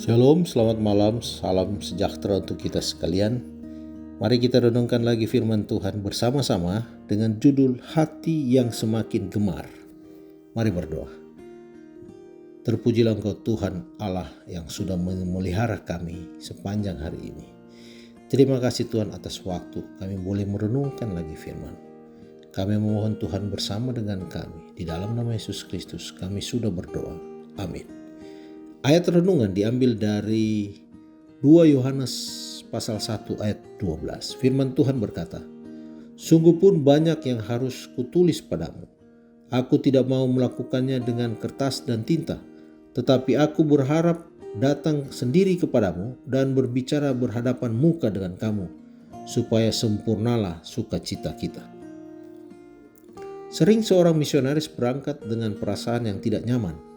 Shalom, selamat malam, salam sejahtera untuk kita sekalian. Mari kita renungkan lagi firman Tuhan bersama-sama dengan judul Hati yang Semakin Gemar. Mari berdoa. Terpujilah Engkau Tuhan Allah yang sudah memelihara kami sepanjang hari ini. Terima kasih Tuhan atas waktu kami boleh merenungkan lagi firman. Kami memohon Tuhan bersama dengan kami. Di dalam nama Yesus Kristus kami sudah berdoa. Amin. Ayat renungan diambil dari 2 Yohanes pasal 1 ayat 12. Firman Tuhan berkata, "Sungguh pun banyak yang harus kutulis padamu. Aku tidak mau melakukannya dengan kertas dan tinta, tetapi aku berharap datang sendiri kepadamu dan berbicara berhadapan muka dengan kamu, supaya sempurnalah sukacita kita." Sering seorang misionaris berangkat dengan perasaan yang tidak nyaman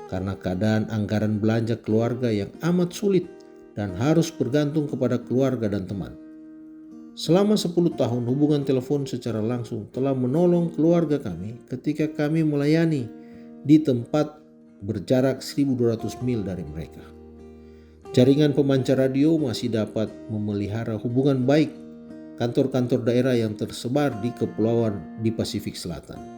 karena keadaan anggaran belanja keluarga yang amat sulit dan harus bergantung kepada keluarga dan teman. Selama 10 tahun hubungan telepon secara langsung telah menolong keluarga kami ketika kami melayani di tempat berjarak 1.200 mil dari mereka. Jaringan pemancar radio masih dapat memelihara hubungan baik kantor-kantor daerah yang tersebar di kepulauan di Pasifik Selatan.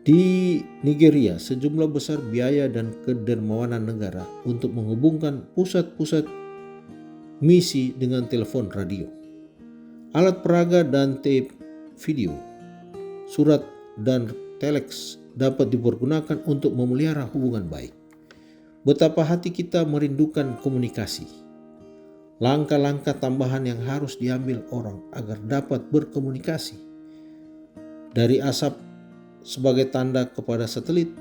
Di Nigeria, sejumlah besar biaya dan kedermawanan negara untuk menghubungkan pusat-pusat misi dengan telepon radio, alat peraga dan tape video, surat dan telex dapat dipergunakan untuk memelihara hubungan baik. Betapa hati kita merindukan komunikasi. Langkah-langkah tambahan yang harus diambil orang agar dapat berkomunikasi. Dari asap sebagai tanda kepada satelit,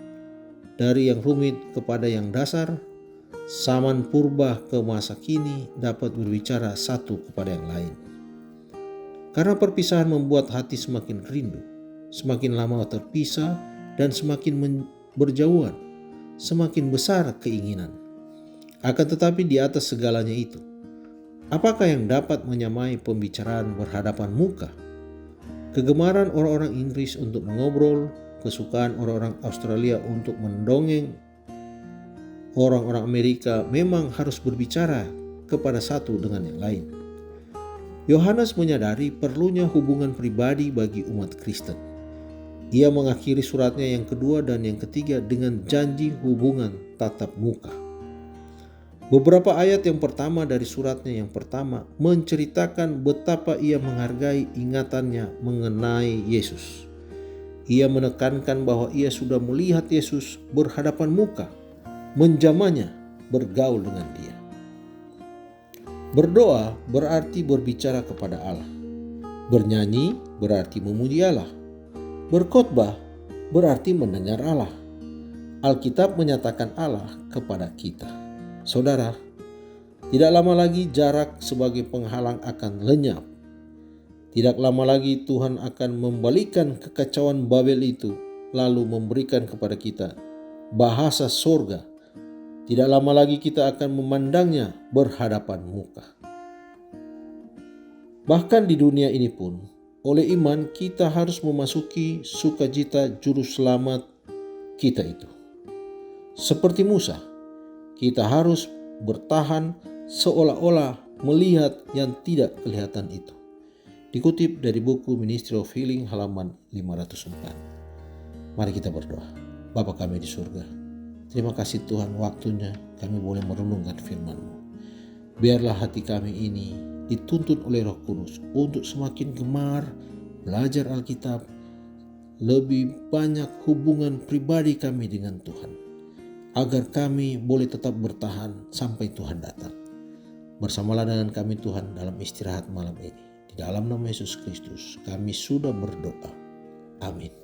dari yang rumit kepada yang dasar, zaman purba ke masa kini dapat berbicara satu kepada yang lain. Karena perpisahan membuat hati semakin rindu, semakin lama terpisah dan semakin berjauhan, semakin besar keinginan. Akan tetapi di atas segalanya itu, apakah yang dapat menyamai pembicaraan berhadapan muka? Kegemaran orang-orang Inggris untuk mengobrol, kesukaan orang-orang Australia untuk mendongeng, orang-orang Amerika memang harus berbicara kepada satu dengan yang lain. Yohanes menyadari perlunya hubungan pribadi bagi umat Kristen. Ia mengakhiri suratnya yang kedua dan yang ketiga dengan janji hubungan tatap muka. Beberapa ayat yang pertama dari suratnya yang pertama menceritakan betapa ia menghargai ingatannya mengenai Yesus. Ia menekankan bahwa ia sudah melihat Yesus berhadapan muka, menjamahnya, bergaul dengan dia. Berdoa berarti berbicara kepada Allah. Bernyanyi berarti memuji Allah. Berkhotbah berarti mendengar Allah. Alkitab menyatakan Allah kepada kita. Saudara, tidak lama lagi jarak sebagai penghalang akan lenyap. Tidak lama lagi Tuhan akan membalikan kekacauan Babel itu, lalu memberikan kepada kita bahasa sorga. Tidak lama lagi kita akan memandangnya berhadapan muka. Bahkan di dunia ini pun, oleh iman kita harus memasuki sukacita juru selamat kita itu. Seperti Musa, kita harus bertahan seolah-olah melihat yang tidak kelihatan itu. Dikutip dari buku Ministry of Healing halaman 504. Mari kita berdoa. Bapa kami di surga, terima kasih Tuhan waktunya kami boleh merenungkan firman-Mu. Biarlah hati kami ini dituntun oleh Roh Kudus untuk semakin gemar belajar Alkitab, lebih banyak hubungan pribadi kami dengan Tuhan, agar kami boleh tetap bertahan sampai Tuhan datang. Bersamalah dengan kami Tuhan dalam istirahat malam ini. Di dalam nama Yesus Kristus kami sudah berdoa. Amin.